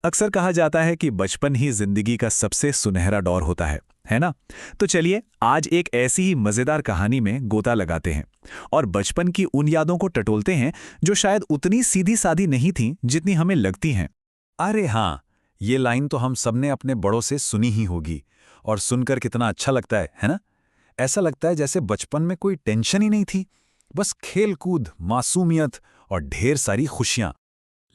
अक्सर कहा जाता है कि बचपन ही जिंदगी का सबसे सुनहरा दौर होता है ना? तो चलिए आज एक ऐसी ही मजेदार कहानी में गोता लगाते हैं और बचपन की उन यादों को टटोलते हैं जो शायद उतनी सीधी सादी नहीं थीं जितनी हमें लगती हैं। अरे हाँ, ये लाइन तो हम सबने अपने बड़ों से सुनी ही होगी। और सुनकर कितना अच्छा लगता है ना? ऐसा लगता है जैसे बचपन में कोई टेंशन ही नहीं थी, बस खेल कूद, मासूमियत और ढेर सारी खुशियां।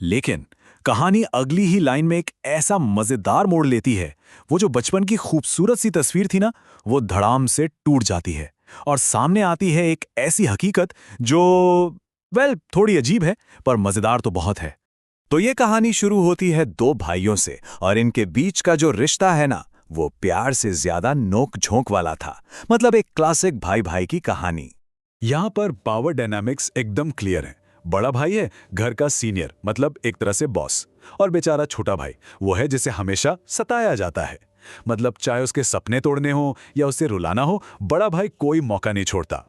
लेकिन कहानी अगली ही लाइन में एक ऐसा मजेदार मोड़ लेती है। वो जो बचपन की खूबसूरत सी तस्वीर थी ना, वो धड़ाम से टूट जाती है और सामने आती है एक ऐसी हकीकत जो थोड़ी अजीब है, पर मजेदार तो बहुत है। तो ये कहानी शुरू होती है दो भाइयों से, और इनके बीच का जो रिश्ता है ना, वो प्यार से ज्यादा नोक झोंक वाला था। मतलब एक क्लासिक भाई भाई की कहानी। यहां पर पावर डायनामिक्स एकदम क्लियर है। बड़ा भाई है घर का सीनियर, मतलब एक तरह से बॉस, और बेचारा छोटा भाई वो है जिसे हमेशा सताया जाता है। मतलब चाहे उसके सपने तोड़ने हो या उसे रुलाना हो, बड़ा भाई कोई मौका नहीं छोड़ता।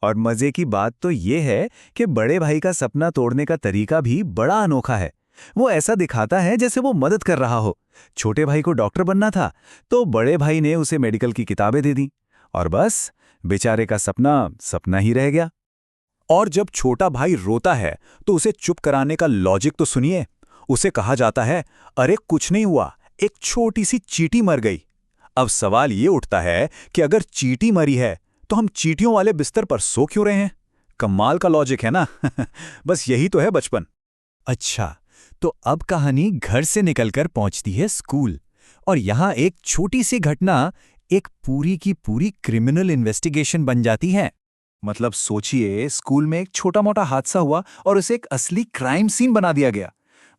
और मजे की बात तो ये है कि बड़े भाई का सपना तोड़ने का तरीका भी बड़ा अनोखा है। वो ऐसा दिखाता है जैसे वो मदद कर रहा हो। छोटे भाई को डॉक्टर बनना था, तो बड़े भाई ने उसे मेडिकल की किताबें दे दी, और बस बेचारे का सपना सपना ही रह गया। और जब छोटा भाई रोता है तो उसे चुप कराने का लॉजिक तो सुनिए। उसे कहा जाता है, अरे कुछ नहीं हुआ, एक छोटी सी चींटी मर गई। अब सवाल ये उठता है कि अगर चींटी मरी है तो हम चींटियों वाले बिस्तर पर सो क्यों रहे हैं? कमाल का लॉजिक है ना? बस यही तो है बचपन। अच्छा, तो अब कहानी घर से निकलकर पहुंचती है स्कूल, और यहां एक छोटी सी घटना एक पूरी की पूरी क्रिमिनल इन्वेस्टिगेशन बन जाती है। मतलब सोचिए, स्कूल में एक छोटा मोटा हादसा हुआ और उसे एक असली क्राइम सीन बना दिया गया।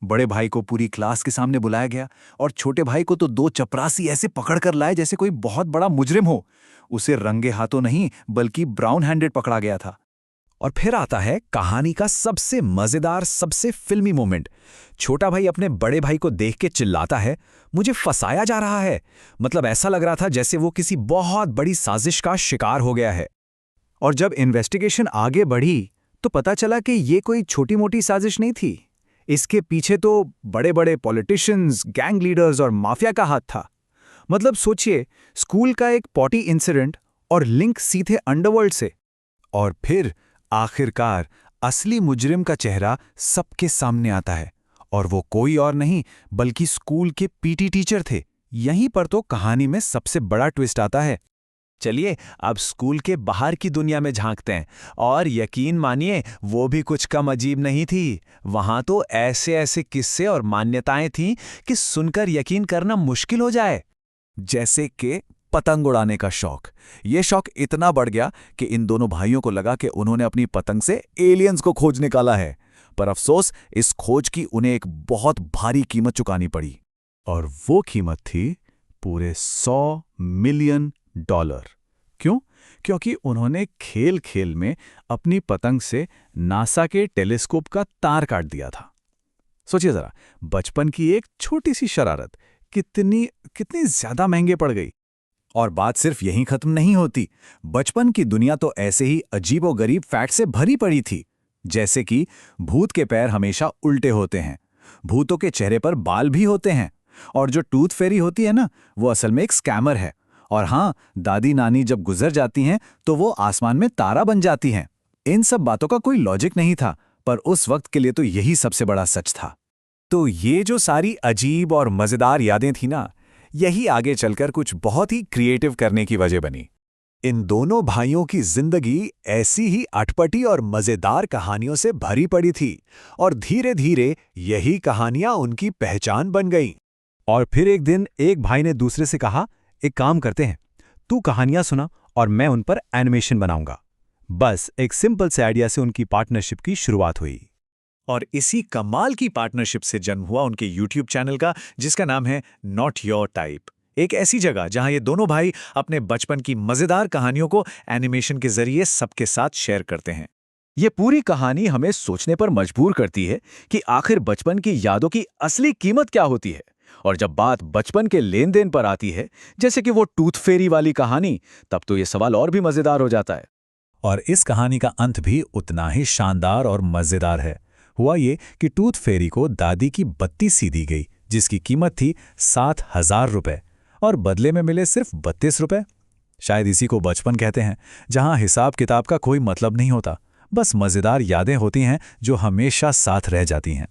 बड़े भाई को पूरी क्लास के सामने बुलाया गया, और छोटे भाई को तो दो चपरासी ऐसे पकड़ कर लाए जैसे कोई बहुत बड़ा मुजरिम हो। उसे रंगे हाथों नहीं बल्कि ब्राउन हैंडेड पकड़ा गया था। और फिर आता है कहानी का सबसे मजेदार, सबसे फिल्मी मोमेंट। छोटा भाई अपने बड़े भाई को देख के चिल्लाता है, मुझे फंसाया जा रहा है। मतलब ऐसा लग रहा था जैसे वो किसी बहुत बड़ी साजिश का शिकार हो गया है। और जब इन्वेस्टिगेशन आगे बढ़ी तो पता चला कि ये कोई छोटी मोटी साजिश नहीं थी। इसके पीछे तो बड़े बड़े पॉलिटिशियंस, गैंग लीडर्स और माफिया का हाथ था। मतलब सोचिए, स्कूल का एक पॉटी इंसिडेंट और लिंक सीधे अंडरवर्ल्ड से। और फिर आखिरकार असली मुजरिम का चेहरा सबके सामने आता है, और वो कोई और नहीं बल्कि स्कूल के पीटी टीचर थे। यहीं पर तो कहानी में सबसे बड़ा ट्विस्ट आता है। चलिए अब स्कूल के बाहर की दुनिया में झांकते हैं, और यकीन मानिए वो भी कुछ कम अजीब नहीं थी। वहां तो ऐसे ऐसे किस्से और मान्यताएं थीं कि सुनकर यकीन करना मुश्किल हो जाए। जैसे कि पतंग उड़ाने का शौक। ये शौक इतना बढ़ गया कि इन दोनों भाइयों को लगा कि उन्होंने अपनी पतंग से एलियंस को खोज निकाला है। पर अफसोस, इस खोज की उन्हें एक बहुत भारी कीमत चुकानी पड़ी। और वो कीमत थी पूरे $100 मिलियन। क्यों? क्योंकि उन्होंने खेल खेल में अपनी पतंग से नासा के टेलीस्कोप का तार काट दिया था। सोचिए जरा, बचपन की एक छोटी सी शरारत कितनी कितनी ज्यादा महंगे पड़ गई। और बात सिर्फ यहीं खत्म नहीं होती। बचपन की दुनिया तो ऐसे ही अजीबोगरीब फैक्ट से भरी पड़ी थी। जैसे कि भूत के पैर हमेशा उल्टे होते हैं, भूतों के चेहरे पर बाल भी होते हैं, और जो टूथ फेरी होती है ना, वो असल में एक स्कैमर है। और हाँ, दादी नानी जब गुजर जाती हैं तो वो आसमान में तारा बन जाती हैं। इन सब बातों का कोई लॉजिक नहीं था, पर उस वक्त के लिए तो यही सबसे बड़ा सच था। तो ये जो सारी अजीब और मजेदार यादें थी ना, यही आगे चलकर कुछ बहुत ही क्रिएटिव करने की वजह बनी। इन दोनों भाइयों की जिंदगी ऐसी ही अटपटी और मजेदार कहानियों से भरी पड़ी थी, और धीरे धीरे यही कहानियां उनकी पहचान बन गईं। और फिर एक दिन एक भाई ने दूसरे से कहा, एक काम करते हैं, तू कहानियां सुना और मैं उन पर एनिमेशन बनाऊंगा। बस एक सिंपल से आइडिया से उनकी पार्टनरशिप की शुरुआत हुई। और इसी कमाल की पार्टनरशिप से जन्म हुआ उनके यूट्यूब चैनल का, जिसका नाम है नॉट योर टाइप। एक ऐसी जगह जहां ये दोनों भाई अपने बचपन की मजेदार कहानियों को एनिमेशन के जरिए सबके साथ शेयर करते हैं। ये पूरी कहानी हमें सोचने पर मजबूर करती है कि आखिर बचपन की यादों की असली कीमत क्या होती है। और जब बात बचपन के लेन देन पर आती है, जैसे कि वो टूथ फेरी वाली कहानी, तब तो ये सवाल और भी मजेदार हो जाता है। और इस कहानी का अंत भी उतना ही शानदार और मजेदार है। हुआ ये कि टूथ फेरी को दादी की बत्ती सी दी गई, जिसकी कीमत थी 7,000 रुपए, और बदले में मिले सिर्फ 32 रुपए। शायद इसी को बचपन कहते हैं, जहां हिसाब किताब का कोई मतलब नहीं होता, बस मज़ेदार यादें होती हैं जो हमेशा साथ रह जाती हैं।